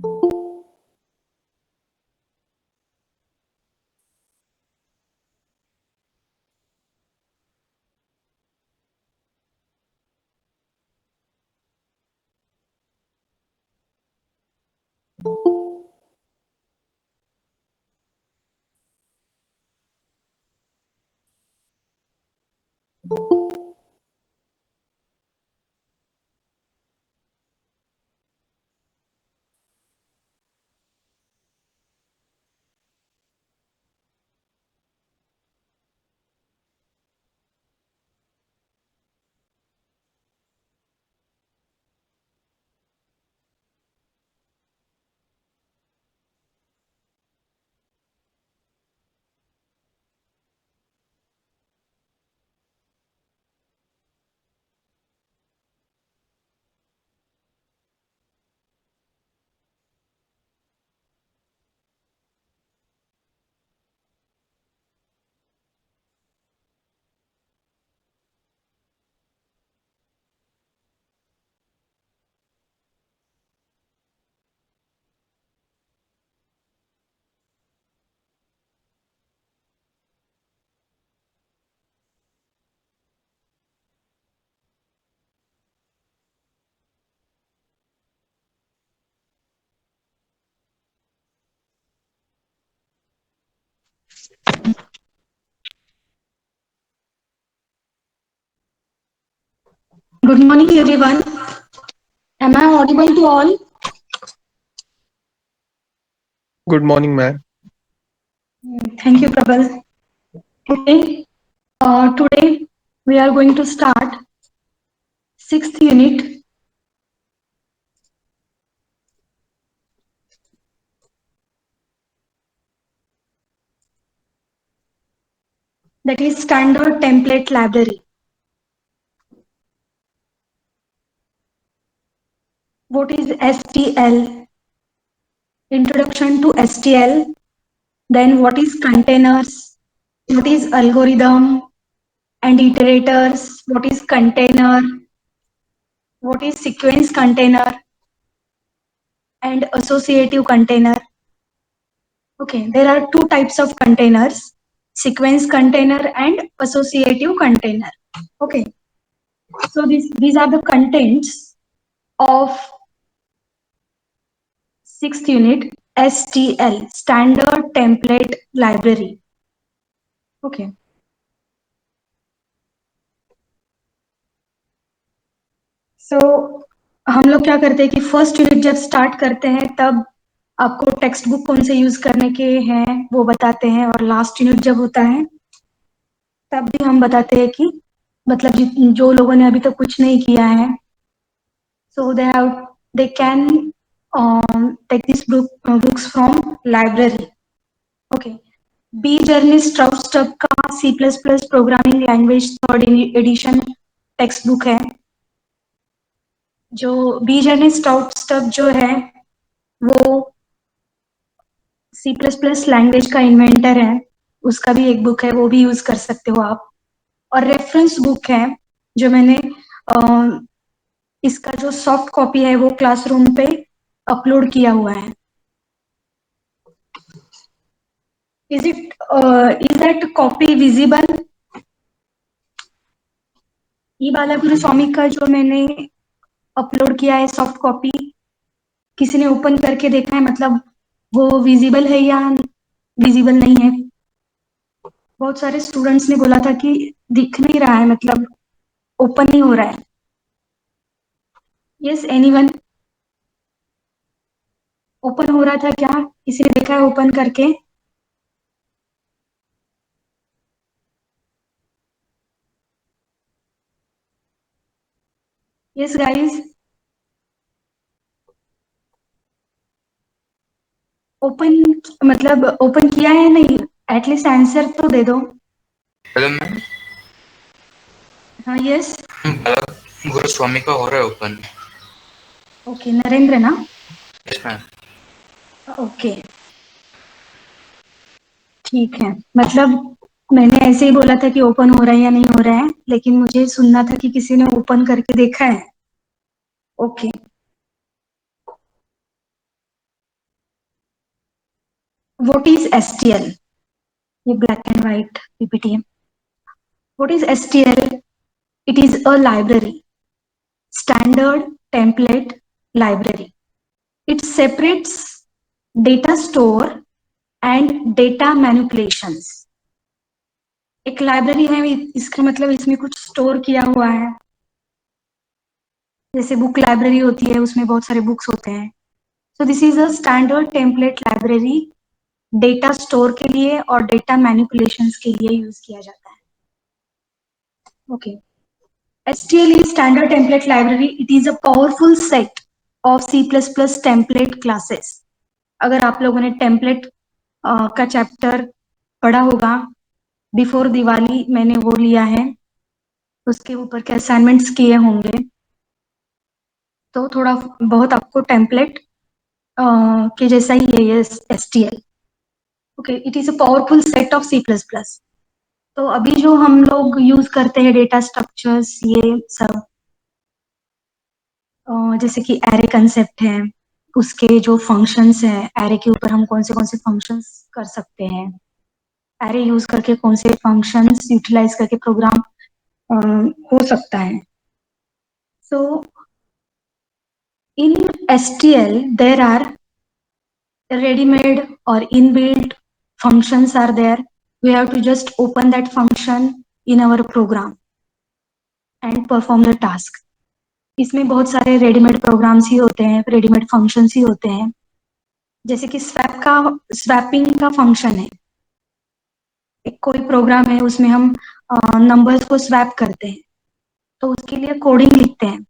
Good morning, everyone. Am I audible to all? Good morning, ma'am. Thank you, Prabal. Okay. Today we are going to start sixth unit, that is Standard Template Library. What is STL? Introduction to STL. Then what is containers? What is algorithm and iterators? What is container? What is sequence container and associative container? Okay, there are two types of containers, sequence container and associative container. Okay, so these are the contents of sixth unit STL, Standard Template Library. Okay, so हम लोग क्या करते हैं कि first unit जब start करते हैं तब आपको टेक्स्ट बुक कौन से यूज करने के हैं वो बताते हैं, और लास्ट यूनिट जब होता है तब भी हम बताते हैं कि मतलब जो लोगों ने अभी तक कुछ नहीं किया है, so they can take these books from library. Okay. B Journey Stroud Stubb का C++ programming language third edition text book है. जो B Journey Stroud Stubb जो है वो C++ लैंग्वेज का इन्वेंटर है, उसका भी एक बुक है, वो भी यूज कर सकते हो आप. और रेफरेंस बुक है जो मैंने इसका जो सॉफ्ट कॉपी है वो क्लासरूम पे अपलोड किया हुआ है. Is that copy visible? ई बालागुरु स्वामी का जो मैंने अपलोड किया है सॉफ्ट कॉपी, किसी ने ओपन करके देखा है, मतलब वो विजिबल है या विजिबल नहीं है? बहुत सारे स्टूडेंट्स ने बोला था कि दिख नहीं रहा है, मतलब ओपन नहीं हो रहा है. Yes, anyone? ओपन हो रहा था क्या? किसी ने देखा है ओपन करके? यस गाइस, ओपन मतलब ओपन किया है नहीं? एटलीस्ट आंसर तो दे दो. Hello ma'am. हाँ यस. गुरु स्वामी का हो रहा है ओपन. ओके, नरेंद्र ना? Yes ma'am. ओके, ठीक है. मतलब मैंने ऐसे ही बोला था कि ओपन हो रहा है या नहीं हो रहा है, लेकिन मुझे सुनना था कि किसी ने ओपन करके देखा है. Okay, What is STL? ये black and white PPT है. What is STL? It is a library, standard template library. It separates data store and data manipulations. एक लाइब्रेरी है, इसका मतलब इसमें कुछ स्टोर किया हुआ है. जैसे बुक लाइब्रेरी होती है, उसमें बहुत सारे बुक्स होते हैं. सो this is a standard template library, data store के लिए और डेटा मैनिपुलेशंस के लिए यूज किया जाता है. Okay. STL is standard template library. It is a powerful set of C++ template classes. अगर आप लोगों ने टेम्पलेट का चैप्टर पढ़ा होगा, बिफोर दिवाली मैंने वो लिया है, उसके ऊपर के असाइनमेंट्स किए होंगे, तो थोड़ा बहुत आपको टेम्पलेट के जैसा ही है ये STL. Okay. It is a powerful set of C++. तो अभी जो हम लोग यूज करते हैं डेटा स्ट्रक्चर्स, ये सब जैसे कि एरे कंसेप्ट है, उसके जो फंक्शंस हैं, एरे के ऊपर हम कौन से फंक्शंस कर सकते हैं, एरे यूज करके कौन से फंक्शंस यूटिलाइज करके प्रोग्राम हो सकता है. सो इन STL there are ready-made or inbuilt functions are there. We have to just open that function in our program and perform the task. इसमें बहुत सारे रेडीमेड प्रोग्राम्स ही होते हैं, रेडीमेड फंक्शंस ही होते हैं. जैसे कि स्वैपिंग का फंक्शन है. एक कोई प्रोग्राम है, उसमें हम नंबर्स को स्वैप करते हैं, तो उसके लिए कोडिंग लिखते हैं.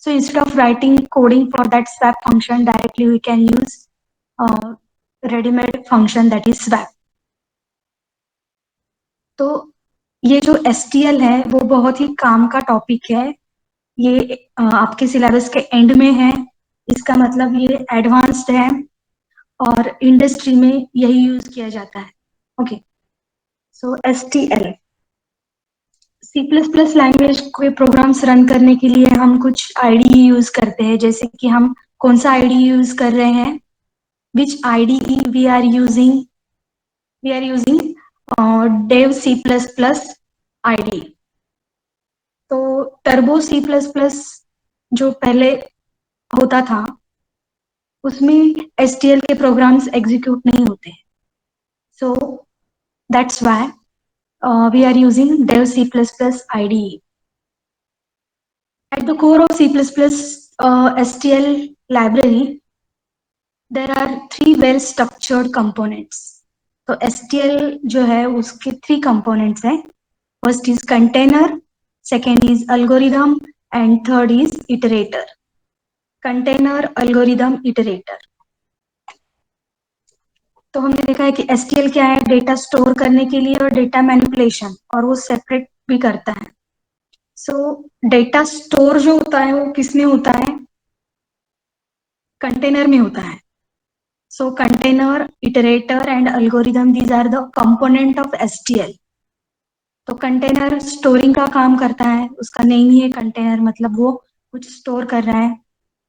So instead of writing coding for that swap function directly, we can use ready-made function that is swap. तो ये जो STL है वो बहुत ही काम का टॉपिक है. ये आपके सिलेबस के एंड में है. इसका मतलब ये एडवांस्ड है और इंडस्ट्री में यही यूज किया जाता है. ओके. सो STL C++ लैंग्वेज के प्रोग्राम्स रन करने के लिए हम कुछ IDE यूज करते हैं. जैसे कि हम कौन सा IDE यूज कर रहे हैं, which IDE we are using dev C++ IDE. तो टर्बो C++ जो पहले होता था, उसमें STL के प्रोग्राम्स एग्जीक्यूट नहीं होते. So that's why we are using dev C++ IDE. At the core of C++ STL library, there are three well-structured components. तो STL जो है उसके three components हैं. First is container, second is algorithm, and third is iterator. Container, algorithm, iterator. तो हमने देखा है कि STL क्या है, डेटा स्टोर करने के लिए और डेटा मैनिपुलेशन, और वो सेपरेट भी करता है. सो डेटा स्टोर जो होता है वो किसमें होता है, कंटेनर में होता है. So container, iterator and algorithm, these are the component of STL. तो कंटेनर स्टोरिंग का काम करता है, उसका नेम ही है कंटेनर, मतलब वो कुछ स्टोर कर रहा है.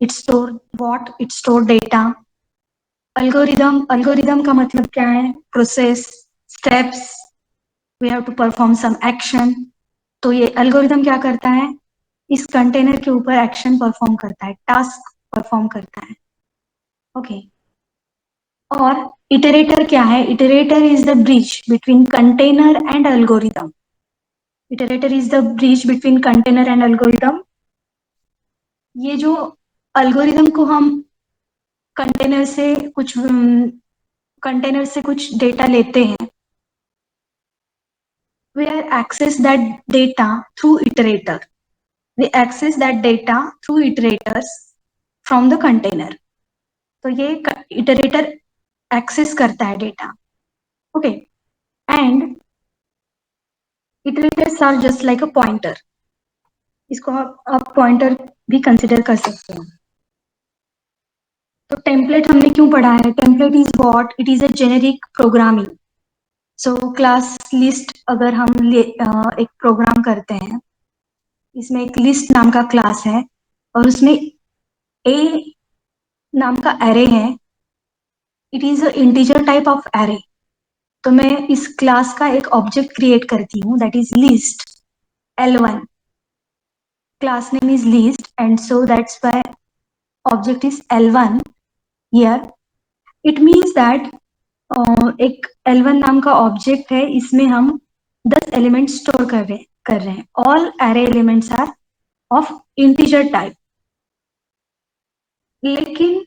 It store what, it store data. Algorithm का मतलब क्या है, process, steps, we have to perform some action. तो ये अल्गोरिदम क्या करता है, इस कंटेनर के ऊपर एक्शन परफॉर्म करता है, टास्क परफॉर्म करता है. ओके. और इटरेटर क्या है, iterator is the bridge between container and algorithm. Iterator is the bridge between container and algorithm. ये जो अल्गोरिदम को हम कंटेनर से कुछ डेटा लेते हैं, we access that data through iterator. We access that data through iterators from the container. तो ये iterator access करता है data. Okay. And iterators are just like a pointer. इसको आप पॉइंटर भी कंसिडर कर सकते हैं. तो टेम्पलेट हमने क्यों पढ़ा है, template is what, it is a generic programming. So class list अगर हम एक प्रोग्राम करते हैं, इसमें एक लिस्ट नाम का क्लास है और उसमें ए नाम का एरे है. It is a integer type of array. तो मैं इस क्लास का एक ऑब्जेक्ट क्रिएट करती हूँ that is list L1. Class name is list and so that's why object is L1 here. It means that एक L1 नाम का ऑब्जेक्ट है, इसमें हम 10 एलिमेंट स्टोर कर रहे हैं। All array elements are of integer type. लेकिन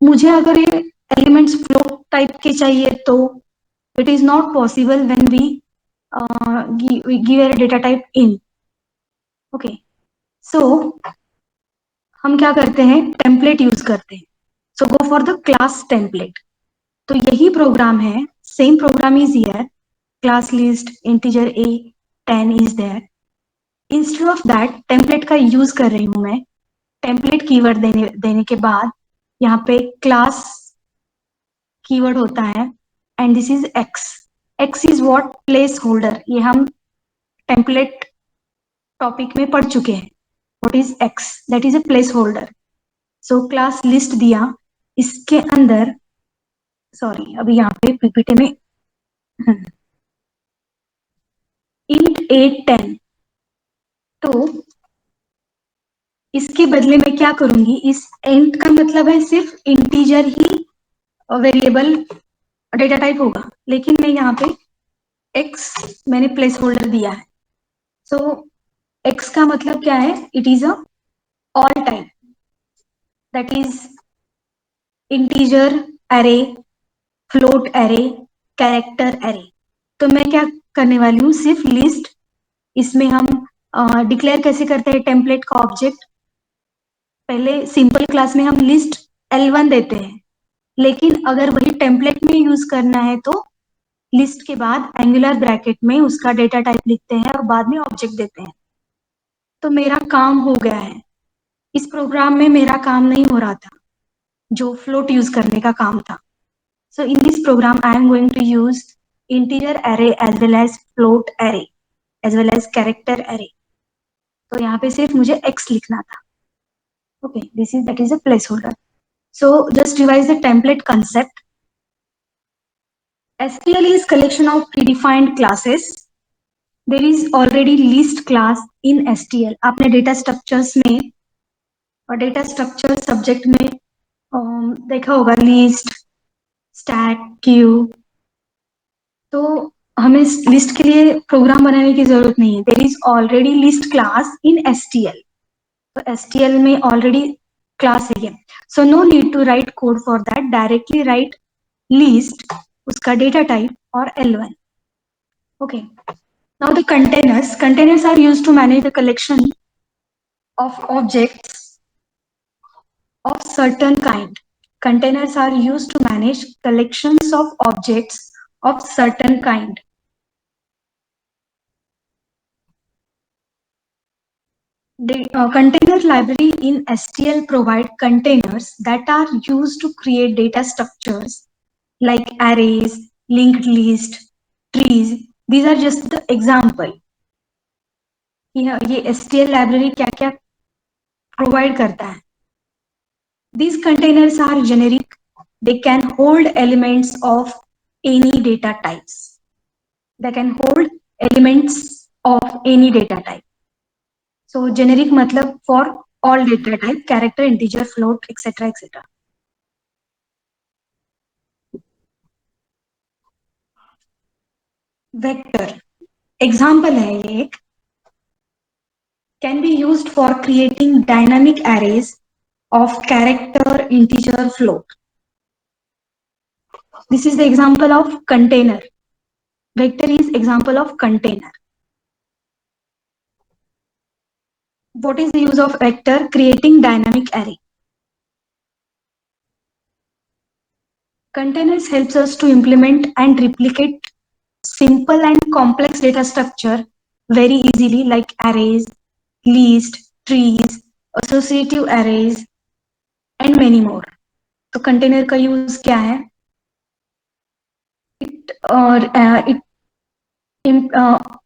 मुझे अगर ये एलिमेंट्स फ्लोट टाइप के चाहिए तो it is not possible when we give a data type in. Okay, so हम क्या करते हैं, टेम्पलेट यूज करते हैं। So go for the class template. तो यही प्रोग्राम है, same program is here, class list integer a 10 is there. Instead of that template का यूज कर रही हूं मैं। टेम्पलेट कीवर्ड देने के बाद यहाँ पे क्लास कीवर्ड होता है and this is x। x is what, place holder. ये हम टेम्पलेट टॉपिक में पढ़ चुके हैं। What is x? That is a place holder. So class list दिया, इसके अंदर सॉरी अभी यहाँ पे पीपीटी में int a10। तो इसके बदले में क्या करूंगी, इस int का मतलब है सिर्फ इंटीजर ही वेरिएबल डेटा टाइप होगा, लेकिन मैं यहाँ पे x मैंने प्लेस होल्डर दिया है। सो x का मतलब क्या है, it is a all type that is integer array, float array, character array. तो मैं क्या करने वाली हूँ, सिर्फ लिस्ट। इसमें हम डिक्लेयर कैसे करते हैं टेम्पलेट का ऑब्जेक्ट, पहले सिंपल क्लास में हम लिस्ट L1 देते हैं, लेकिन अगर वही टेम्पलेट में यूज करना है तो लिस्ट के बाद एंगुलर ब्रैकेट में उसका डेटा टाइप लिखते हैं और बाद में ऑब्जेक्ट देते हैं। तो मेरा काम हो गया है। इस प्रोग्राम में मेरा काम नहीं हो रहा था, जो फ्लोट यूज करने का काम था। So in this program I am going to use integer array as well as float array as well as character array. तो यहाँ पे सिर्फ मुझे x लिखना था। Okay, that is a placeholder. So just revise the template concept. STL is collection of predefined classes. There is already list class in STL. आपने data structures में और data structure subject में देखा होगा list, stack, queue। तो हमें list के लिए प्रोग्राम बनाने की जरूरत नहीं है। There is already list class in STL. तो STL में ऑलरेडी क्लास है ये, so no need to write code for that. Directly write list, उसका डेटा टाइप और L1। Okay, now the containers are used to manage the collection of objects of certain kind. Containers are used to manage collections of objects of certain kind. The container library in STL provide containers that are used to create data structures like arrays, linked list, trees. These are just the example. ये STL library क्या क्या provide करता है. These containers are generic. They can hold elements of any data types. They can hold elements of any data type. So generic मतलब for all data type, character, integer, float, etc. etc. Vector example है ये एक, can be used for creating dynamic arrays of character, integer, float. This is the example of container. Vector is example of container. What is the use of vector? Creating dynamic array. Containers helps us to implement and replicate simple and complex data structure very easily, like arrays, list, trees, associative arrays, and many more. तो container का use क्या है?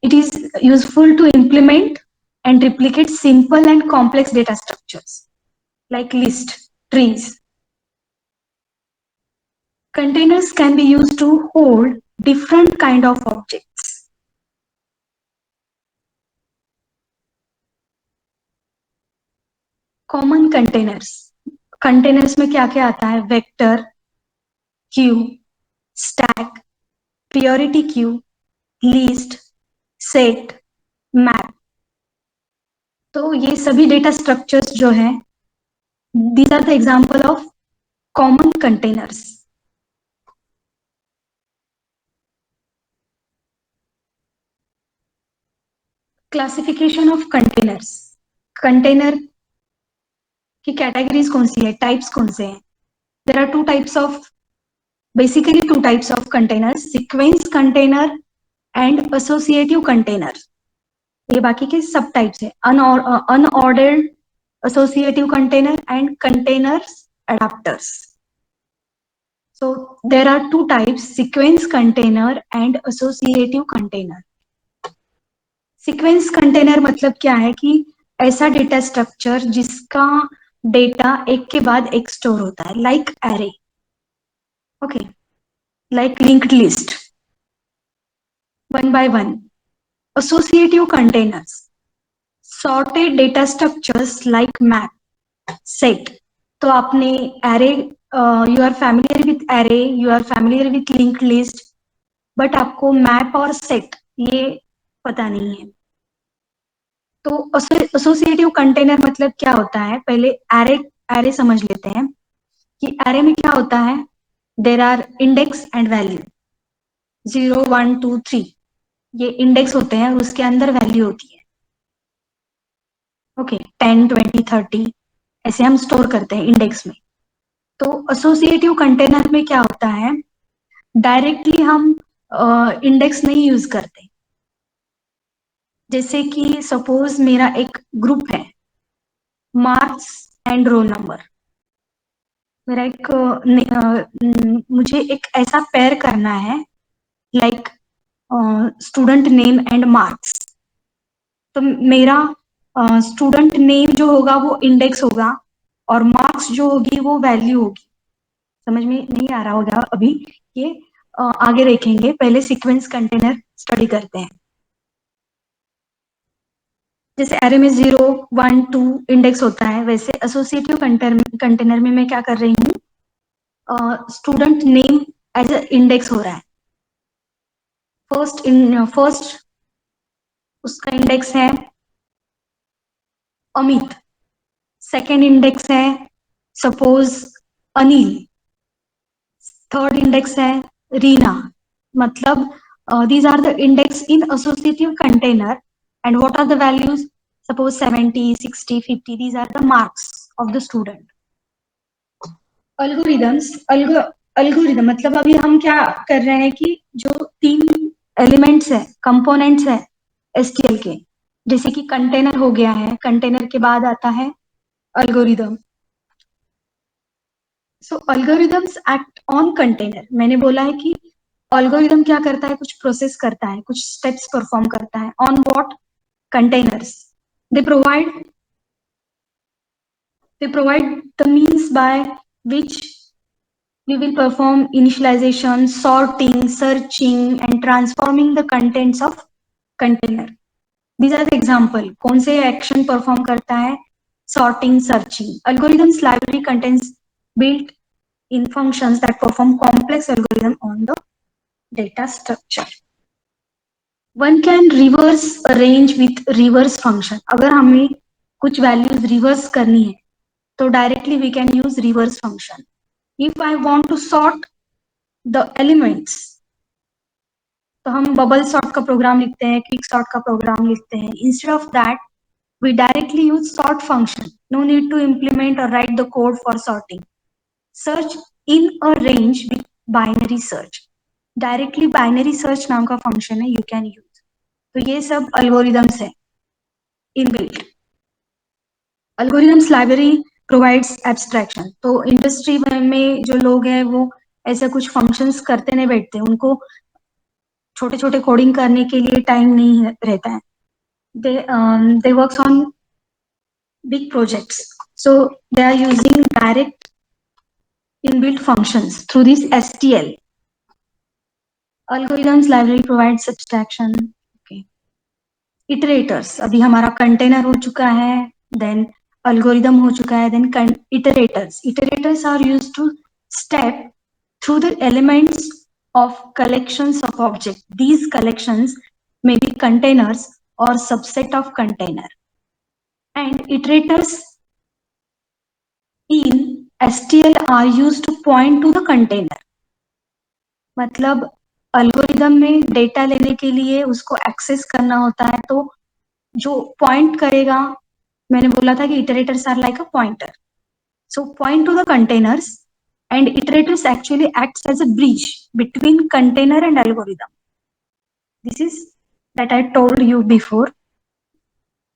It is useful to implement and replicate simple and complex data structures like list, trees. Containers can be used to hold different kind of objects. Common containers में क्या क्या आता है? Vector, Q, stack, priority queue, list, set, map. तो ये सभी data structures जो है, these are the example of common containers. Classification of containers. Container की कैटेगरीज कौन सी है, टाइप्स कौन से हैं? There are basically two types of containers, sequence container and associative container. ये बाकी के सब टाइप्स है, unordered associative container and containers adapters. So there are two types, sequence container and associative container. Sequence container मतलब क्या है कि ऐसा डेटा स्ट्रक्चर जिसका डेटा एक के बाद एक स्टोर होता है, like array, okay, like linked list, one by one. Associative containers, sorted data structures like map, set. तो आपने array, you are familiar with array, you are familiar with linked list, but आपको map और set ये पता नहीं है. तो associative container मतलब क्या होता है? पहले एरे समझ लेते हैं कि एरे में क्या होता है. There are index and value, 0 1 2 3, ये इंडेक्स होते हैं, उसके अंदर वैल्यू होती है. ओके, 10 20 30 ऐसे हम स्टोर करते हैं इंडेक्स में. तो एसोसिएटिव कंटेनर में क्या होता है, डायरेक्टली हम इंडेक्स नहीं यूज करते. जैसे कि सपोज मेरा एक ग्रुप है, मार्क्स एंड रोल नंबर. मेरा मुझे एक ऐसा पेयर करना है, like student name and marks. तो मेरा स्टूडेंट नेम जो होगा वो इंडेक्स होगा और मार्क्स जो होगी वो वैल्यू होगी. समझ में नहीं आ रहा होगा अभी, ये आगे देखेंगे. पहले सीक्वेंस कंटेनर स्टडी करते हैं. जैसे एरे में 0 1 2 इंडेक्स होता है, वैसे एसोसिएटिव कंटेनर में मैं क्या कर रही हूँ, student name as a index हो रहा है. फर्स्ट उसका इंडेक्स है अमित, सेकेंड इंडेक्स है सपोज अनिल, थर्ड इंडेक्स है रीना. मतलब these are the index in associative container, and what are the values? Suppose 70 60 50, these are the marks of the student. Algorithm मतलब अभी हम क्या कर रहे हैं कि जो 3 एलिमेंट्स है, कंपोनेंट्स है एसक्यूएल के, जैसे कि कंटेनर हो गया है, कंटेनर के बाद आता है algorithm. So algorithms act on container. मैंने बोला है कि अल्गोरिदम क्या करता है, कुछ प्रोसेस करता है, कुछ स्टेप्स परफॉर्म करता है. On what? Containers. They provide the means by which we will perform initialization, sorting, searching and transforming the contents of container. These are the example. कौन से action perform करता है? Sorting, searching. Algorithms library contains built in functions that perform complex algorithm on the data structure. One can reverse a range with reverse function. अगर हमें कुछ values reverse करनी है तो directly we can use reverse function. If I want to sort the elements, तो हम bubble sort का programme लिखते हैं, क्विक सॉर्ट का प्रोग्राम लिखते हैं. Instead of that we directly use sort function. No need to implement or write the code for sorting. Search in a range with binary search. Directly binary search नाम का function है, you can use. तो ये सब algorithms है inbuilt. Algorithms library provides abstraction. तो industry में जो लोग हैं वो ऐसे कुछ फंक्शंस करते नहीं बैठते, उनको छोटे छोटे कोडिंग करने के लिए टाइम नहीं रहता है. they works on big projects, so they are using direct inbuilt functions through this STL. Algorithms library provides abstraction. Okay. Iterators, अभी हमारा कंटेनर हो चुका है, then algorithm हो चुका है, then iterators. Iterators are used to step through the elements of collections of objects. These collections may be containers or subset of container. And iterators in STL are used to point to the container. मतलब algorithm में data लेने के लिए उसको access करना होता है, तो जो पॉइंट करेगा, मैंने बोला था कि iterators are like a pointer, so point to the containers and iterators actually acts as a bridge between container and algorithm. This is that I told you before.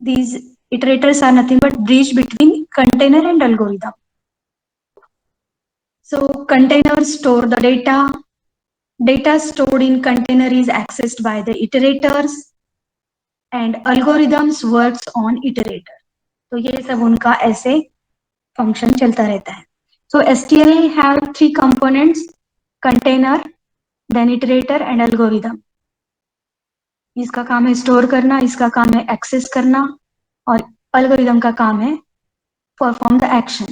These iterators are nothing but bridge between container and algorithm. So containers store the data. Data stored in container is accessed by the iterators and algorithms works on iterator. तो ये सब उनका ऐसे function चलता रहता है. So STL have three components: container, then iterator and algorithm. इसका काम है स्टोर करना, इसका काम है एक्सेस करना, और algorithm का काम है perform the action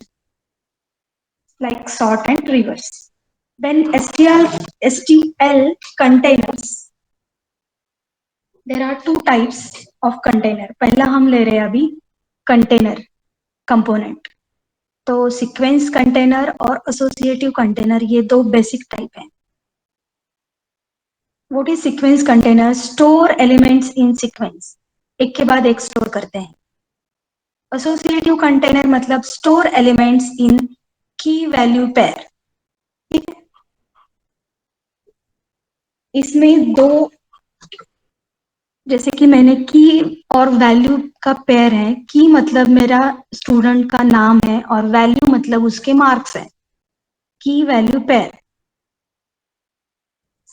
like sort and reverse. Then STL containers. There are two types of container. पहला हम ले रहे हैं अभी container component. तो सीक्वेंस कंटेनर और एसोसिएटिव कंटेनर, ये दो बेसिक टाइप है. What is sequence container? Store elements in sequence, एक के बाद एक स्टोर करते हैं. एसोसिएटिव कंटेनर मतलब स्टोर एलिमेंट्स इन की वैल्यू पेयर. इसमें दो, जैसे कि मैंने की और वैल्यू का पेयर है. की मतलब मेरा स्टूडेंट का नाम है और वैल्यू मतलब उसके मार्क्स है. की value pair.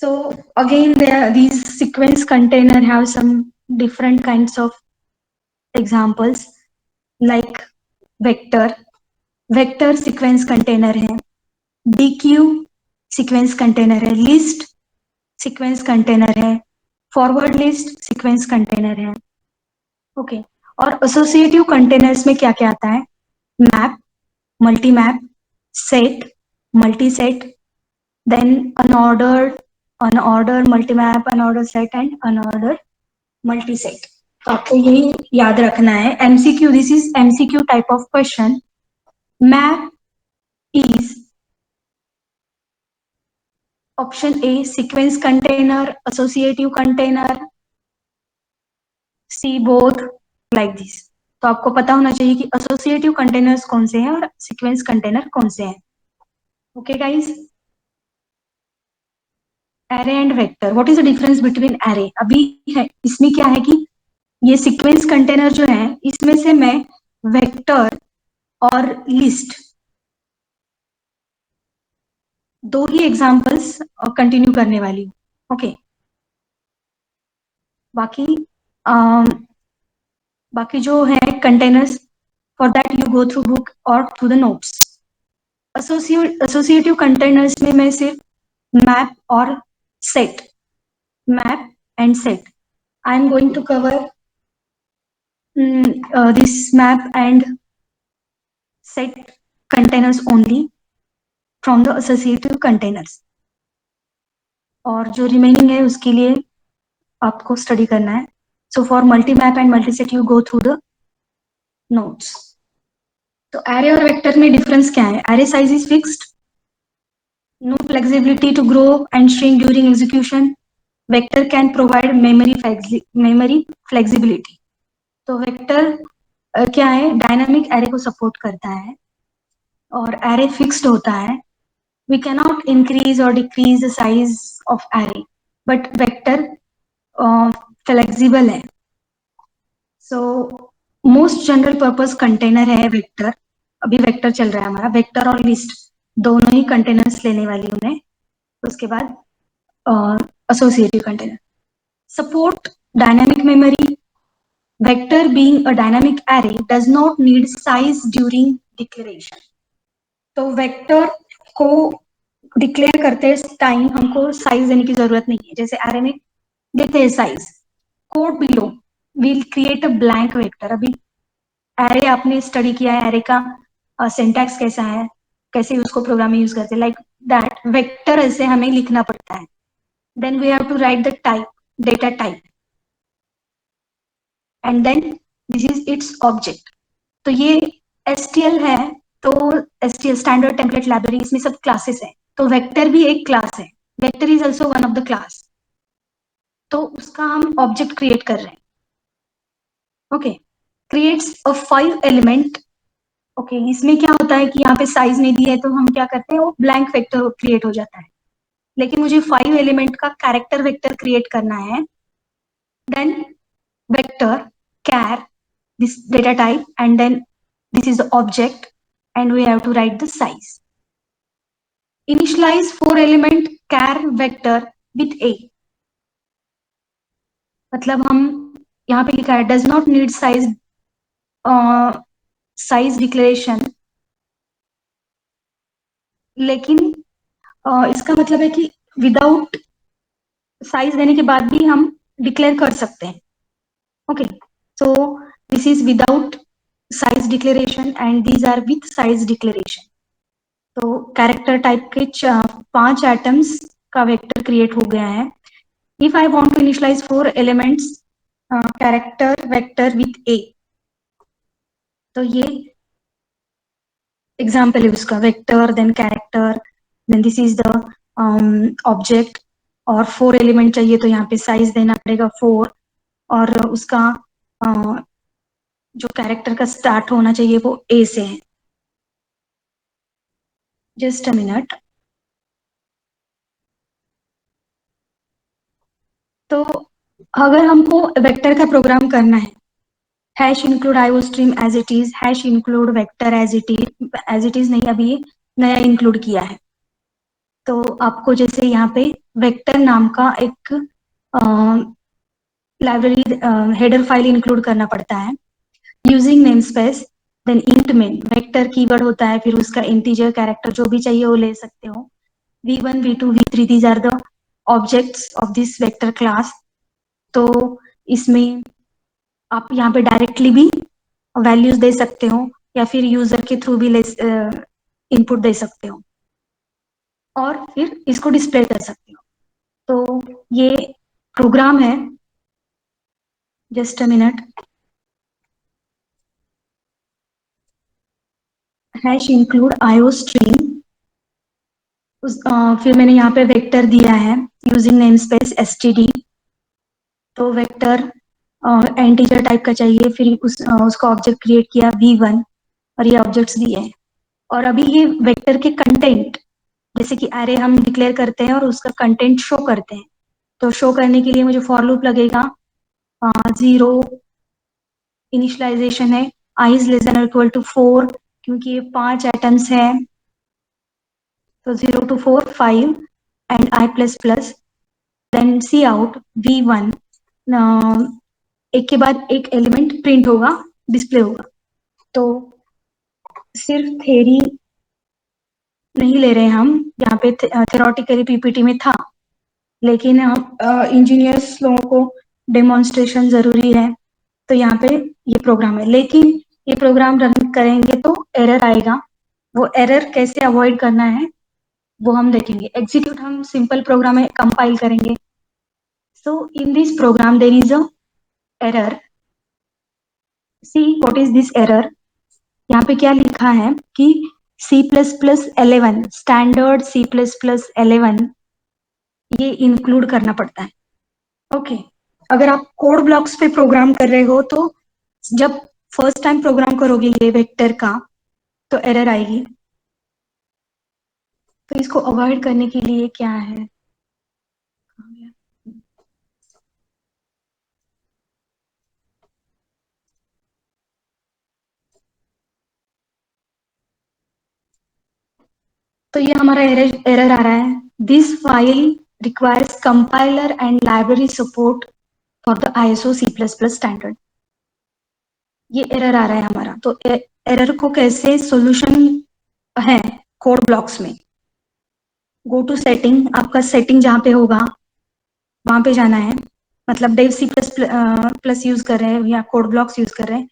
So again, these sequence container have some different kinds of examples, like vector. Vector sequence container है. DQ sequence container है. List sequence container है. Forward list sequence container है. Okay. और associative containers में क्या क्या आता है? Map, multi-map, set, multi-set, then unordered multi-map, unordered set and unordered multi-set. तो आपको यही याद रखना है. MCQ, this is MCQ type of question. Map is option A sequence container, associative container, C both, like this. तो आपको पता होना चाहिए कि associative containers कौन से हैं और sequence container कौन से हैं. Okay guys. Array and vector. What is the difference between array? अभी है इसमें क्या है कि ये सीक्वेंस कंटेनर जो है, इसमें से मैं वेक्टर और लिस्ट दो ही एग्जांपल्स कंटिन्यू करने वाली हूँ. ओके. बाकी जो है containers, for that you go through book और through the notes. Associative containers में मैं सिर्फ मैप और set, map and set. I am going to cover this map and set containers only from the associative containers. और जो remaining है उसके लिए आपको स्टडी करना है. So for multi-map and multi-set you go through the notes. तो array और vector में डिफरेंस क्या है? Array size is fixed, no flexibility to grow and shrink during execution. Vector can provide memory flexibility. तो vector क्या है? Dynamic array को support करता है और एरे फिक्स्ड होता है. We cannot increase or decrease the size of array, but vector flexible है. So most general purpose container है vector. अभी vector चल रहा है हमारा. vector और list दोनों ही containers लेने वाली हूँ मैं. उसके बाद associative container. Support dynamic memory. Vector being a dynamic array does not need size during declaration. तो vector को डिक्लेयर करते टाइम हमको साइज देने की जरूरत नहीं है। जैसे एरे में देते हैं size, code below will create a blank vector. अभी एरे आपने स्टडी किया है, एरे का सिंटैक्स कैसा है, कैसे उसको प्रोग्राम में यूज करते हैं, लाइक दैट वेक्टर ऐसे हमें लिखना पड़ता है। Then we have to write the type, data type, and then this is its object. तो ये STL है, तो STL स्टैंडर्ड टेम्पलेट लाइब्रेरी, इसमें सब क्लासेस है। तो वेक्टर भी एक क्लास है, vector is also one of the class. तो उसका हम ऑब्जेक्ट क्रिएट कर रहे हैं। Okay, creates a 5 element. Okay, इसमें क्या होता है कि यहाँ पे साइज नहीं दी है तो हम क्या करते हैं, वो ब्लैंक वेक्टर क्रिएट हो जाता है। लेकिन मुझे 5 एलिमेंट का कैरेक्टर वेक्टर क्रिएट करना है। Then vector char this data type, and then this is the object, and we have to write the size. Initialize 4 element char vector with a, मतलब हम यहाँ पे लिखा है does not need size size declaration, लेकिन इसका मतलब है कि विदाउट साइज देने के बाद भी हम डिक्लेयर कर सकते हैं। Okay, so this is without size declaration and these are with size declaration. तो कैरेक्टर टाइप के 5 एटम्स का वेक्टर क्रिएट हो गया है। If I want to initialise 4 elements character vector with a, तो ये एग्जाम्पल है उसका, vector then character then this is the object, और 4 एलिमेंट चाहिए तो यहाँ पे साइज देना पड़ेगा 4, और उसका जो कैरेक्टर का स्टार्ट होना चाहिए वो a से है। Just a minute. तो अगर हमको वेक्टर का प्रोग्राम करना है, hash include iostream as it is, hash include vector as it is नहीं, अभी ये नया इंक्लूड किया है। तो आपको जैसे यहाँ पे वेक्टर नाम का एक लाइब्रेरी हेडर फाइल इंक्लूड करना पड़ता है using namespace, then int में वेक्टर कीवर्ड होता है, फिर उसका इंटीजर कैरेक्टर जो भी चाहिए वो ले सकते हो। v1 v2 v3 these are the objects of this vector class. तो इसमें आप यहाँ पे डायरेक्टली भी वैल्यूज दे सकते हो या फिर यूजर के थ्रू भी इनपुट दे सकते हो और फिर इसको डिस्प्ले कर सकते हो। तो ये प्रोग्राम है, just a minute, hash include IO stream. फिर मैंने यहाँ पे वेक्टर दिया है यूजिंग नेम स्पेस std। तो वेक्टर इंटीजर टाइप का चाहिए, फिर उसका ऑब्जेक्ट क्रिएट किया v1, और ये ऑब्जेक्ट्स दिए हैं। और अभी ये वेक्टर के कंटेंट, जैसे कि एरे हम डिक्लेयर करते हैं और उसका कंटेंट शो करते हैं, तो शो करने के लिए मुझे फॉर लूप लगेगा। 0 इनिशियलाइजेशन है, i is less than equal to 4, क्योंकि ये 5 एटम्स है, तो 0 to 4 5 and i plus plus, then cout v1, एक के बाद एक एलिमेंट प्रिंट होगा, डिस्प्ले होगा। तो सिर्फ थेरी नहीं ले रहे हम यहाँ पे, थेरोटिकली पीपीटी में था, लेकिन हम इंजीनियर्स लोगों को डेमोन्स्ट्रेशन जरूरी है, तो यहाँ पे ये प्रोग्राम है। लेकिन ये प्रोग्राम रन करेंगे तो एरर आएगा, वो एरर कैसे अवॉइड करना है वो हम देखेंगे। एग्जीक्यूट हम सिंपल प्रोग्राम है, कंपाइल करेंगे। So in this program there is a error, see what is this error. यहाँ पे क्या लिखा है कि C++11 स्टैंडर्ड C++11 ये इंक्लूड करना पड़ता है। ओके, अगर आप कोड ब्लॉक्स पे प्रोग्राम कर रहे हो तो जब फर्स्ट टाइम प्रोग्राम करोगे ये वेक्टर का तो एरर आएगी। तो इसको अवॉइड करने के लिए क्या है, तो ये हमारा एरर आ रहा है, this file requires compiler and library support for the ISO C++ standard. ये एरर आ रहा है हमारा। तो एरर को कैसे सॉल्यूशन है कोड ब्लॉक्स में, गो टू सेटिंग, आपका सेटिंग जहाँ पे होगा वहाँ पे जाना है। मतलब Dev C plus plus use कर रहे हैं या कोड ब्लॉक्स यूज कर रहे हैं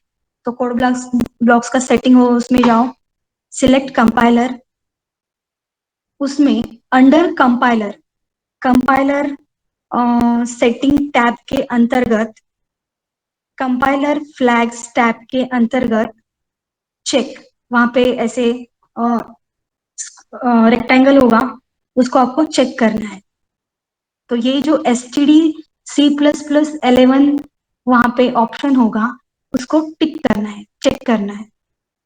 तो कोड ब्लॉक्स का सेटिंग हो, उसमें जाओ, सिलेक्ट कंपाइलर, उसमें under compiler, compiler setting tab के अंतर्गत, कंपाइलर फ्लैग्स टैब के अंतर्गत चेक, वहां पे ऐसे रेक्टेंगल होगा, उसको आपको चेक करना है। तो ये जो std C++11 वहां पे ऑप्शन होगा, उसको टिक करना है, चेक करना है,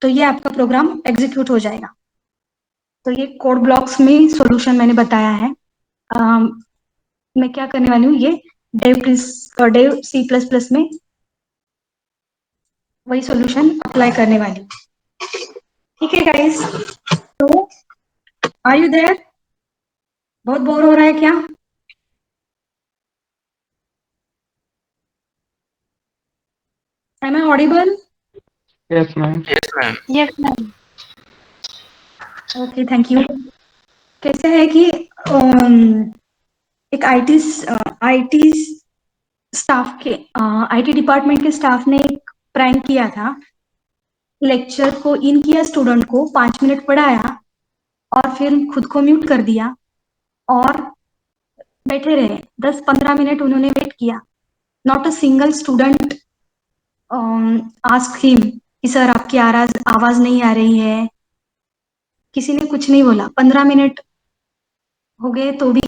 तो ये आपका प्रोग्राम एग्जीक्यूट हो जाएगा। तो ये कोड ब्लॉक्स में सॉल्यूशन मैंने बताया है। मैं क्या करने वाली हूँ, ये डेव C++ में वही सॉल्यूशन अप्लाई करने वाली हूँ। ठीक है गाइस, तो आर यू देयर? बहुत बोर हो रहा है क्या? Am I audible? Yes, ma'am. Yes, ma'am. Yes ma'am. Okay, thank you. कैसे है कि एक आईटी स्टाफ के आईटी डिपार्टमेंट के स्टाफ ने एक प्रैंक किया था। लेक्चर को इन किया, स्टूडेंट को 5 मिनट पढ़ाया और फिर खुद को म्यूट कर दिया और बैठे रहे 10-15 मिनट उन्होंने वेट किया। Not a single student ask him कि सर आपकी आवाज नहीं आ रही है। किसी ने कुछ नहीं बोला। 15 मिनट हो गए तो भी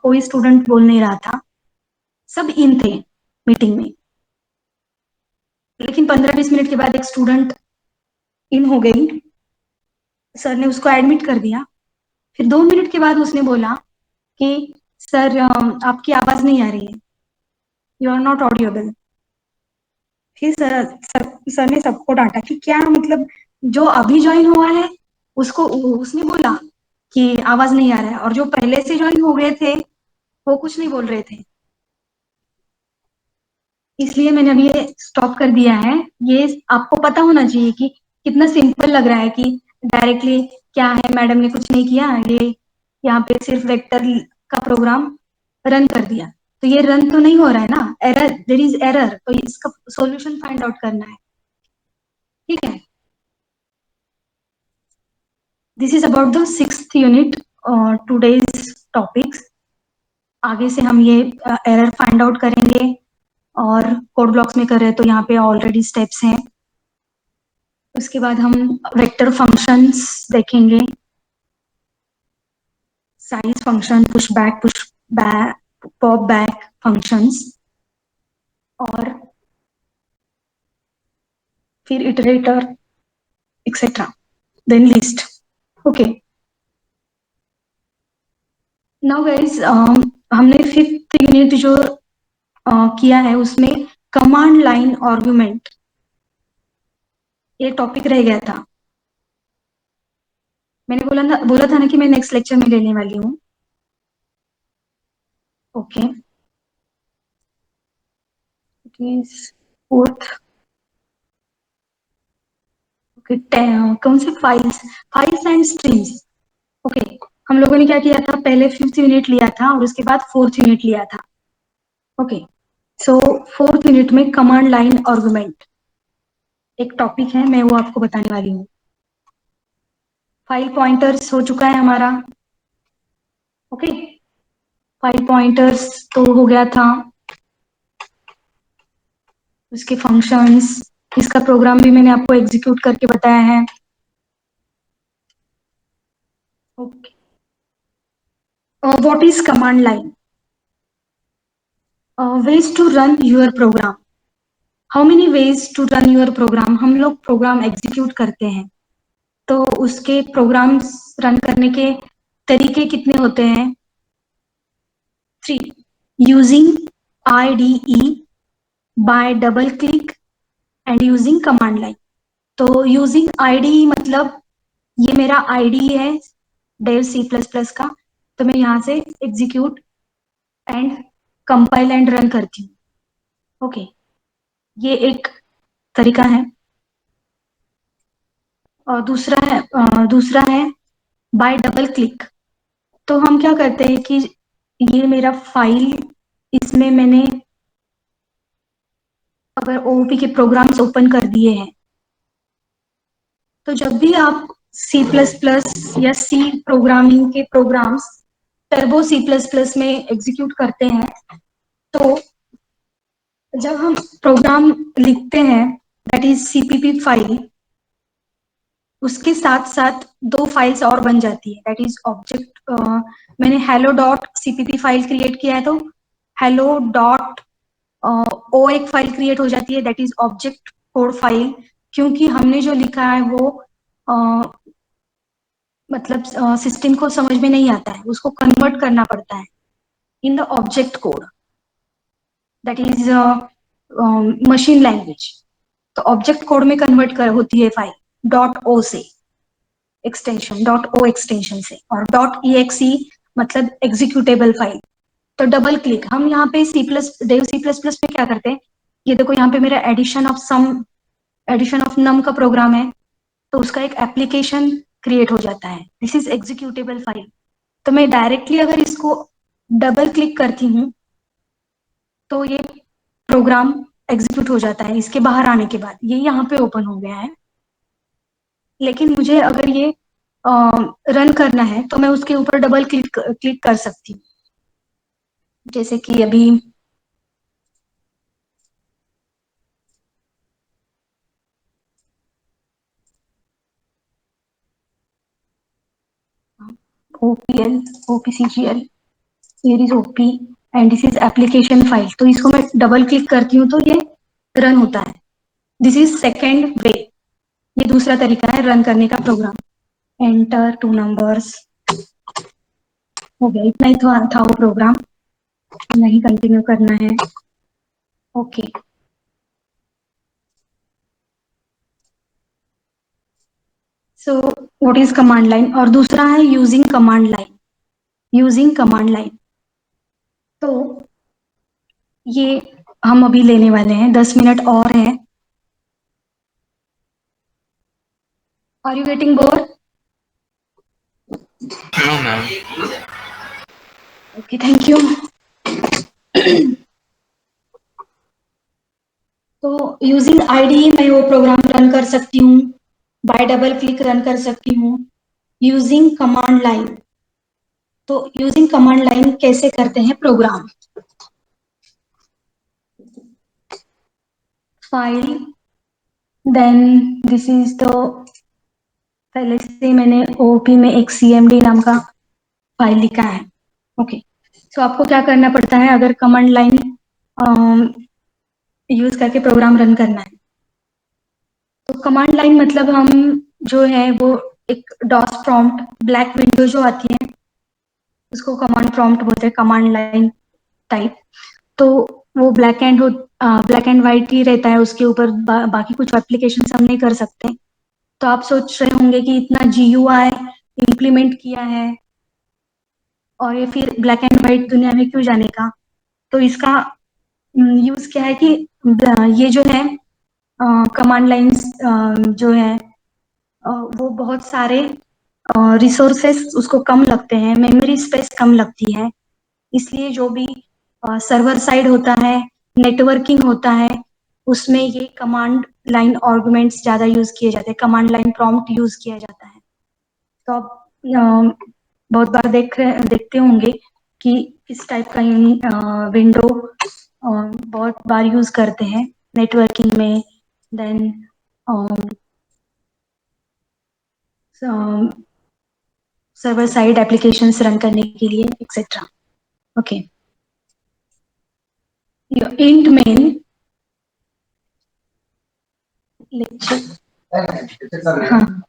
कोई स्टूडेंट बोल नहीं रहा था। सब इन थे मीटिंग में, लेकिन 15-20 मिनट के बाद एक स्टूडेंट इन हो गई। सर ने उसको एडमिट कर दिया। फिर 2 मिनट के बाद उसने बोला कि सर आपकी आवाज नहीं आ रही है, यू आर नॉट ऑडियोबल। फिर सर ने सबको डांटा कि क्या मतलब, जो अभी ज्वाइन हुआ है उसको उसने बोला कि आवाज नहीं आ रहा है, और जो पहले से ज्वाइन हो गए थे वो कुछ नहीं बोल रहे थे। इसलिए मैंने अभी ये स्टॉप कर दिया है। ये आपको पता होना चाहिए कि कितना सिंपल लग रहा है कि डायरेक्टली क्या है, मैडम ने कुछ नहीं किया, ये यहाँ पे सिर्फ वेक्टर का प्रोग्राम रन कर दिया। तो ये रन तो नहीं हो रहा है ना, एरर, देयर इज एरर, तो इसका सॉल्यूशन फाइंड आउट करना है। ठीक है, this is about the 6th unit, today's topics. आगे से हम ये एरर फाइंड आउट करेंगे और कोड ब्लॉक्स में कर रहे हैं तो यहाँ पे ऑलरेडी स्टेप्स हैं। उसके बाद हम वेक्टर फंक्शंस देखेंगे, size function, push back, pop back functions, और फिर iterator etcetera, then list. Okay, now guys, हमने 5th यूनिट जो किया है उसमें कमांड लाइन आर्गुमेंट ये टॉपिक रह गया था। मैंने बोला था ना कि मैं नेक्स्ट लेक्चर में लेने वाली हूँ। Okay, it is 4th। Okay, कौन से फाइल्स एंड स्ट्रीम्स। ओके, हम लोगों ने क्या किया था, पहले 5th यूनिट लिया था और उसके बाद 4th यूनिट लिया था। ओके, सो 4th यूनिट में कमांड लाइन आर्गुमेंट एक टॉपिक है, मैं वो आपको बताने वाली हूँ। फाइल पॉइंटर्स हो चुका है हमारा। ओके, फाइल पॉइंटर्स तो हो गया था, उसके फंक्शंस, इसका प्रोग्राम भी मैंने आपको एग्जीक्यूट करके बताया है। Okay, what is command line? Ways to run your program. How many ways to run your program? हम लोग प्रोग्राम एग्जीक्यूट करते हैं तो उसके प्रोग्राम्स रन करने के तरीके कितने होते हैं? 3, using IDE, bye double click, and using command line. तो यूजिंग IDE मतलब ये मेरा IDE है डेव C++ का, तो मैं यहाँ से execute and compile and run करती हूँ। ओके, ये एक तरीका है। और दूसरा है बाय डबल क्लिक। तो हम क्या करते हैं कि ये मेरा फाइल, इसमें मैंने अगर ओओपी के प्रोग्राम्स ओपन कर दिए हैं, तो जब भी आप C++ या सी प्रोग्रामिंग के प्रोग्राम्स टर्बो C++ में एग्जीक्यूट करते हैं, तो जब हम प्रोग्राम लिखते हैं, दैट इज CPP फाइल, उसके साथ साथ दो फाइल्स और बन जाती है, दैट इज ऑब्जेक्ट। मैंने hello dot CPP file create किया है, तो hello डॉट ओ एक फाइल क्रिएट हो जाती है, that is object code file, क्योंकि हमने जो लिखा है वो मतलब सिस्टम को समझ में नहीं आता है, उसको कन्वर्ट करना पड़ता है in the object code, that is machine language. तो ऑब्जेक्ट कोड में कन्वर्ट कर होती है फाइल डॉट ओ से, एक्सटेंशन डॉट ओ एक्सटेंशन से, और डॉट EXE मतलब एग्जीक्यूटेबल फाइल। तो डबल क्लिक हम यहाँ पे डेव C++ में क्या करते हैं, ये देखो यहाँ पे मेरा एडिशन ऑफ नम का प्रोग्राम है, तो उसका एक एप्लीकेशन क्रिएट हो जाता है, दिस इज एग्जीक्यूटेबल फाइल। तो मैं डायरेक्टली अगर इसको डबल क्लिक करती हूँ, तो ये प्रोग्राम एग्जीक्यूट हो जाता है इसके बाहर आने के बाद, ये यहाँ पे ओपन हो गया है। लेकिन मुझे अगर ये रन करना है, तो मैं उसके ऊपर डबल क्लिक कर सकती हूँ, जैसे कि अभी OPL, OPCGL, here is OP and this is application file, तो इसको मैं डबल क्लिक करती हूँ तो ये रन होता है। दिस इज सेकेंड वे, ये दूसरा तरीका है रन करने का प्रोग्राम। एंटर 2 नंबर्स, हो गया, इतना ही था वो प्रोग्राम, नहीं कंटिन्यू करना है। Okay, so what is command line, और दूसरा है using command line. Using command line, तो ये हम अभी लेने वाले हैं, 10 मिनट और हैं। Are you getting bore? No, ma'am. Okay, thank you. तो यूजिंग IDE मैं वो प्रोग्राम रन कर सकती हूँ, बाय डबल क्लिक रन कर सकती हूँ। यूजिंग कमांड लाइन, तो यूजिंग कमांड लाइन कैसे करते हैं program, file, then this is the, पहले से मैंने OOP में एक CMD नाम का फाइल लिखा है। ओके, सो आपको क्या करना पड़ता है अगर कमांड लाइन यूज करके प्रोग्राम रन करना है, तो कमांड लाइन मतलब हम जो है वो एक डॉस प्रॉम्प्ट ब्लैक विंडो जो आती है उसको कमांड प्रॉम्प्ट बोलते हैं, कमांड लाइन टाइप। तो वो ब्लैक एंड व्हाइट ही रहता है, उसके ऊपर बाकी कुछ एप्लीकेशन हम नहीं कर सकते। तो आप सोच रहे होंगे कि इतना GUI इम्प्लीमेंट किया है और ये फिर ब्लैक एंड व्हाइट दुनिया में क्यों जाने का। तो इसका यूज क्या है कि ये जो है कमांड लाइंस जो है वो बहुत सारे रिसोर्सेस उसको कम लगते हैं, मेमोरी स्पेस कम लगती है, इसलिए जो भी सर्वर साइड होता है, नेटवर्किंग होता है, उसमें ये कमांड लाइन आर्गुमेंट्स ज्यादा यूज किए जाते हैं, कमांड लाइन प्रॉम्प्ट यूज किया जाता है। तो आप बहुत बार देखते होंगे कि इस टाइप का विंडो बहुत बार यूज करते हैं नेटवर्किंग में, देन सर्वर साइड एप्लीकेशंस रन करने के लिए एक्सेट्रा। ओके, इंट मेन हाँ,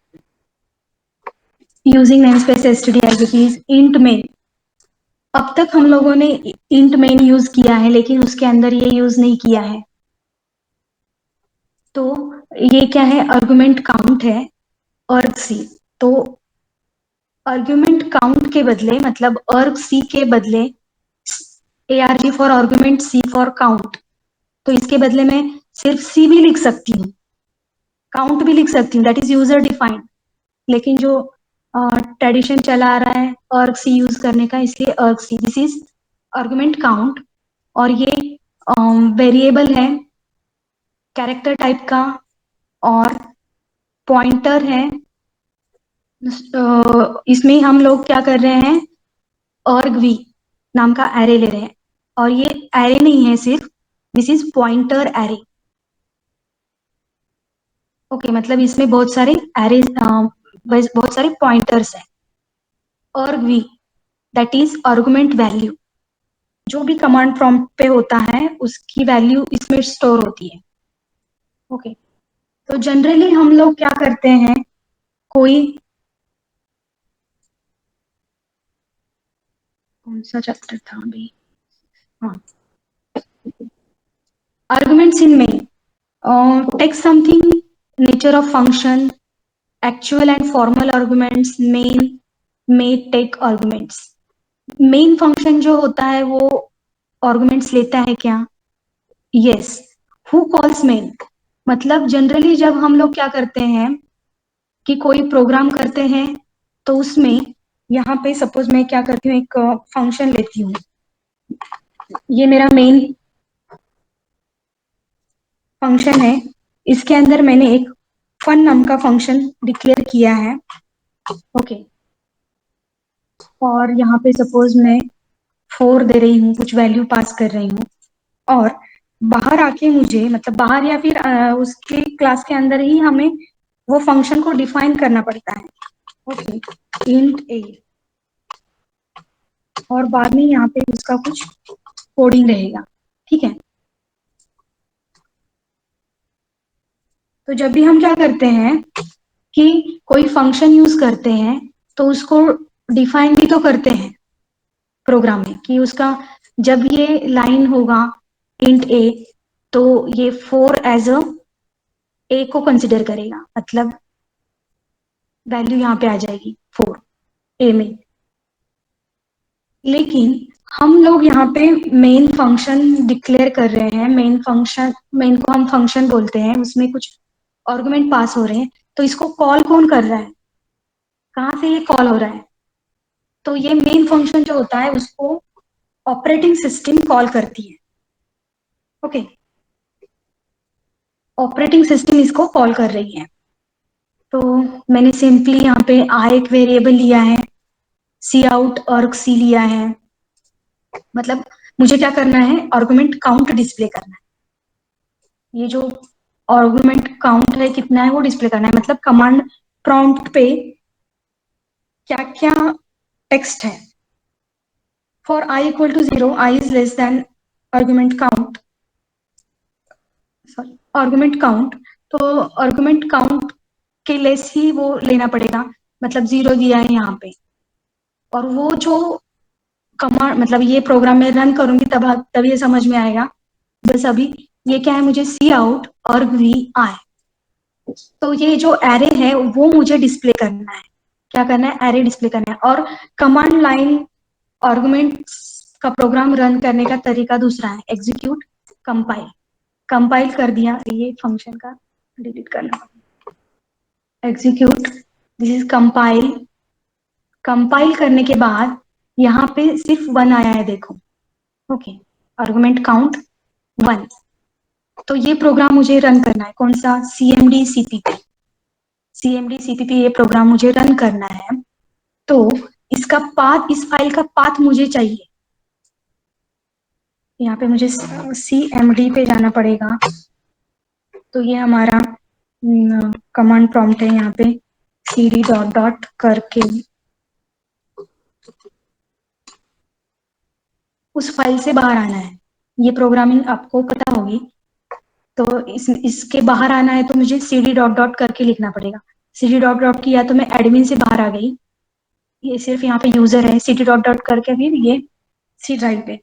using namespace stdio int main. अब तक हम लोगों ने इंट मेन यूज किया है, लेकिन उसके अंदर ये यूज नहीं किया है। तो ये क्या है, आर्गुमेंट काउंट है argc। तो आर्गुमेंट काउंट के बदले, मतलब argc के बदले arg for argument, c for count, तो इसके बदले में सिर्फ c भी लिख सकती हूँ, काउंट भी लिख सकती हूँ, दैट इज यूजर डिफाइंड। लेकिन जो ट्रेडिशन चला आ रहा है argc यूज करने का, इसलिए argc this is argument count. और ये वेरिएबल है कैरेक्टर टाइप का और पॉइंटर है। इसमें हम लोग क्या कर रहे हैं, argv नाम का एरे ले रहे हैं, और ये एरे नहीं है सिर्फ, this is pointer array. Okay, मतलब इसमें बहुत सारे एरे, बहुत सारे पॉइंटर्स हैं। argv that is argument value, जो भी कमांड प्रॉम्प्ट पे होता है उसकी वैल्यू इसमें स्टोर होती है। ओके, तो जनरली हम लोग क्या करते हैं, कोई कौन सा चैप्टर था अभी, हाँ, arguments in main, take something, nature of function, actual and formal arguments, main में टेक आर्गुमेंट्स। मेन फंक्शन जो होता है वो आर्गुमेंट्स लेता है क्या, यस। हु कॉल्स मेन, मतलब जनरली जब हम लोग क्या करते हैं कि कोई प्रोग्राम करते हैं, तो उसमें यहाँ पे सपोज मैं क्या करती हूँ, एक फंक्शन लेती हूँ, ये मेरा मेन फंक्शन है, इसके अंदर मैंने एक फन नाम का फंक्शन डिक्लेयर किया है। ओके, और यहाँ पे सपोज मैं 4 दे रही हूँ, कुछ वैल्यू पास कर रही हूँ, और बाहर आके मुझे, मतलब बाहर या फिर उसके क्लास के अंदर ही हमें वो फंक्शन को डिफाइन करना पड़ता है। ओके, इंट ए, और बाद में यहाँ पे उसका कुछ कोडिंग रहेगा, ठीक है। तो जब भी हम क्या करते हैं कि कोई फंक्शन यूज करते हैं, तो उसको डिफाइन भी तो करते हैं प्रोग्राम में, कि उसका जब ये लाइन होगा इंट ए, तो ये 4 एज अ ए को कंसिडर करेगा, मतलब वैल्यू यहाँ पे आ जाएगी 4 ए में। लेकिन हम लोग यहाँ पे मेन फंक्शन डिक्लेयर कर रहे हैं, मेन फंक्शन, मेन को हम फंक्शन बोलते हैं, उसमें कुछ आर्गुमेंट पास हो रहे हैं, तो इसको कॉल कौन कर रहा है, कहाँ से ये कॉल हो रहा है, तो ये मेन फंक्शन जो होता है उसको ऑपरेटिंग सिस्टम कॉल करती है। ओके, ऑपरेटिंग सिस्टम इसको कॉल कर रही है। तो मैंने सिंपली यहाँ पे आई एक वेरिएबल लिया है, सी आउट और सी लिया है, मतलब मुझे क्या करना है, आर्गुमेंट काउंट डिस्प्ले करना है। ये जो आर्गुमेंट काउंट है कितना है वो डिस्प्ले करना है, मतलब कमांड प्रॉम्प्ट पे क्या क्या टेक्स्ट है। For I equal to 0, I is less than argument count, sorry argument count, तो आर्गुमेंट काउंट के लेस ही वो लेना पड़ेगा, मतलब 0 दिया है यहाँ पे। और वो जो कमांड, मतलब ये प्रोग्राम में रन करूंगी तब ये समझ में आएगा। बस अभी ये क्या है, मुझे सी आउट और वी आई, तो ये जो एरे है वो मुझे डिस्प्ले करना है। क्या करना है, एरे डिस्प्ले करना है। और कमांड लाइन आर्गुमेंट्स का प्रोग्राम रन करने का तरीका दूसरा है, एग्जीक्यूट, कंपाइल। कंपाइल कर दिया, ये फंक्शन का डिलीट करना, execute, this is compile. Compile करने के बाद यहाँ पे सिर्फ 1 आया है, देखो। Okay, argument count 1। तो ये प्रोग्राम मुझे रन करना है, कौन सा, cmd cpp, cmd cpp ये प्रोग्राम मुझे रन करना है। तो इसका पाथ, इस फाइल का पाथ मुझे चाहिए, यहाँ पे मुझे cmd पे जाना पड़ेगा। तो ये हमारा कमांड प्रॉम्प्ट है, यहाँ पे cd डॉट डॉट करके उस फाइल से बाहर आना है। ये प्रोग्रामिंग आपको पता होगी, तो इसके बाहर आना है तो मुझे cd डॉट डॉट करके लिखना पड़ेगा। cd डॉट डॉट किया तो मैं एडमिन से बाहर आ गई, ये सिर्फ यहाँ पे यूजर है, cd डॉट डॉट करके फिर ये सी ड्राइव पे।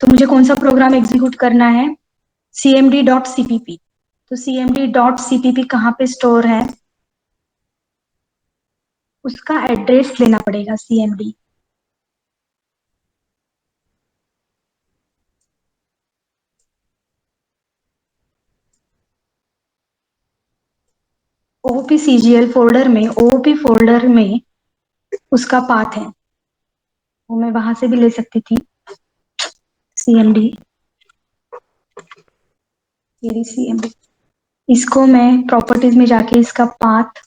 तो मुझे कौन सा प्रोग्राम एग्जीक्यूट करना है, cmd डॉट cpp। तो cmd डॉट cpp कहाँ पे स्टोर है, उसका एड्रेस लेना पड़ेगा, cmd। OOP CGL फोल्डर में, OOP फोल्डर में उसका पाथ है, वो मैं वहां से भी ले सकती थी, CMD, CMD। इसको मैं प्रॉपर्टीज में जाके इसका पाथ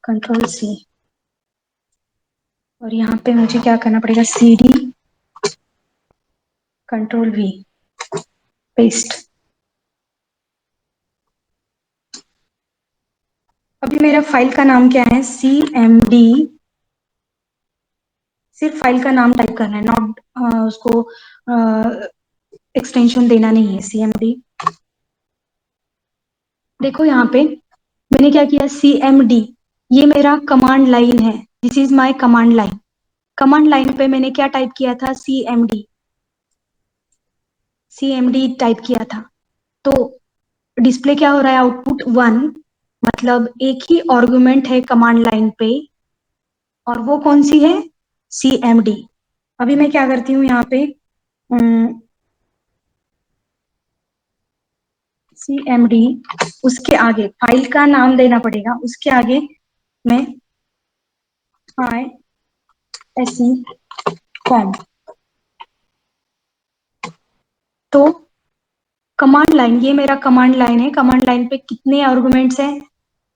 Ctrl+C, और यहाँ पे मुझे क्या करना पड़ेगा, CD Ctrl+V, पेस्ट। अभी मेरा फाइल का नाम क्या है, CMD, सिर्फ फाइल का नाम टाइप करना है, नॉट उसको एक्सटेंशन देना नहीं है, CMD। देखो यहाँ पे मैंने क्या किया, CMD, ये मेरा कमांड लाइन है, this is my command line. Command line पे मैंने क्या टाइप किया था, CMD टाइप किया था। तो डिस्प्ले क्या हो रहा है, आउटपुट 1, मतलब एक ही आर्गुमेंट है कमांड लाइन पे, और वो कौन सी है, CMD। अभी मैं क्या करती हूँ यहाँ पे, CMD, उसके आगे फाइल का नाम देना पड़ेगा, उसके आगे मैं SE कॉम। तो कमांड लाइन, ये मेरा कमांड लाइन है, कमांड लाइन पे कितने आर्गुमेंट्स हैं,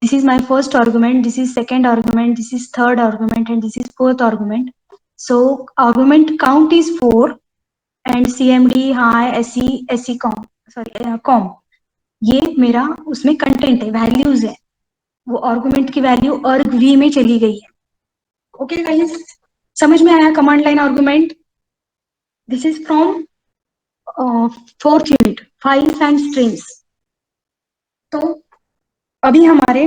this is my first argument, this is second argument, this is third argument and this is fourth argument. So argument count is 4 and CMD SE com, sorry com, ये मेरा उसमें content है, values है, वो argument की value argv में चली गई है। ओके गाइस, समझ में आया command line argument? This is from fourth unit, files and streams. तो अभी हमारे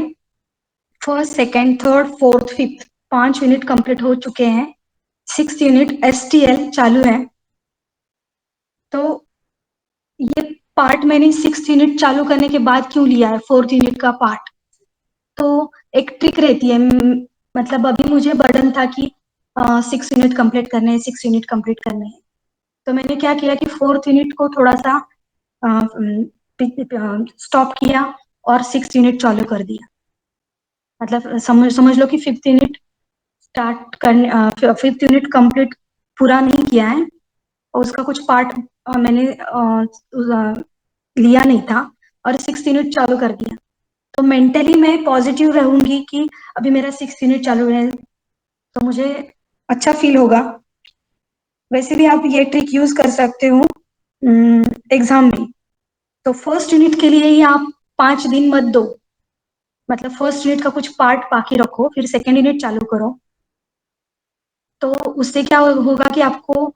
first, second, third, fourth, fifth 5 unit complete हो चुके हैं, 6th यूनिट STL चालू है। तो ये पार्ट मैंने 6th यूनिट चालू करने के बाद क्यों लिया है, 4th यूनिट का पार्ट? तो एक ट्रिक रहती है, मतलब अभी मुझे बर्डन था कि 6 यूनिट कंप्लीट करने हैं, 6 यूनिट कंप्लीट करने हैं, तो मैंने क्या किया कि 4th यूनिट को थोड़ा सा स्टॉप किया और 6th यूनिट चालू कर दिया। मतलब समझ लो कि 5th यूनिट स्टार्ट करने, 5th यूनिट कंप्लीट पूरा नहीं किया है, और उसका कुछ पार्ट मैंने लिया नहीं था, और 6th यूनिट चालू कर दिया। तो मेंटली मैं पॉजिटिव रहूंगी कि अभी मेरा 6th यूनिट चालू है, तो मुझे अच्छा फील होगा। वैसे भी आप ये ट्रिक यूज कर सकते हो एग्जाम में। तो फर्स्ट यूनिट के लिए ही आप 5 दिन मत दो, मतलब फर्स्ट यूनिट का कुछ पार्ट बाकी रखो, फिर सेकेंड यूनिट चालू करो। तो उससे क्या होगा कि आपको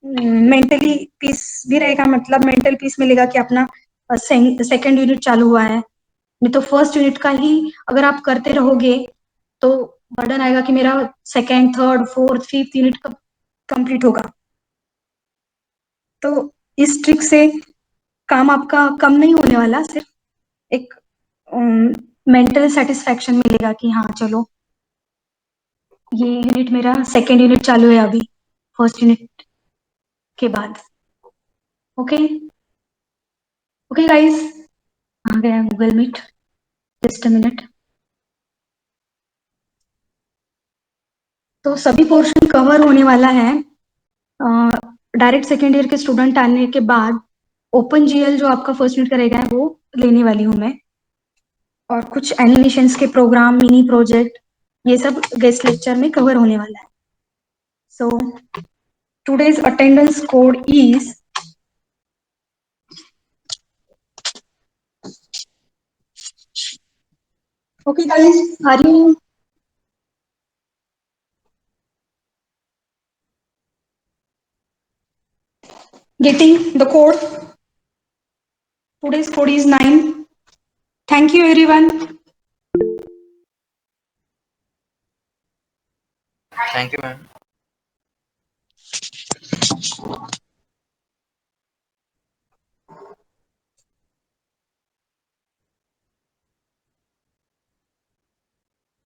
मेंटली पीस भी रहेगा, मतलब मेंटल पीस मिलेगा कि अपना सेकेंड यूनिट चालू हुआ है। नहीं तो फर्स्ट यूनिट का ही अगर आप करते रहोगे तो बर्डन आएगा कि मेरा second, third, fourth, fifth unit कब कंप्लीट होगा। तो इस ट्रिक से काम आपका कम नहीं होने वाला, सिर्फ एक मेंटल सेटिस्फेक्शन मिलेगा कि हाँ चलो, ये यूनिट मेरा सेकेंड यूनिट चालू है अभी फर्स्ट यूनिट के बाद। ओके ओके गाइस, आ गया Google Meet, just a minute. तो सभी पोर्शन कवर होने वाला है। डायरेक्ट सेकेंड ईयर के स्टूडेंट आने के बाद ओपन GL जो आपका फर्स्ट यूनिट करेगा वो लेने वाली हूँ मैं, और कुछ एनिमेशंस के प्रोग्राम, मिनी प्रोजेक्ट, ये सब गेस्ट लेक्चर में कवर होने वाला है। So today's attendance code is okay guys, are you getting the code? Today's code is 9. Thank you everyone. Thank you, ma'am.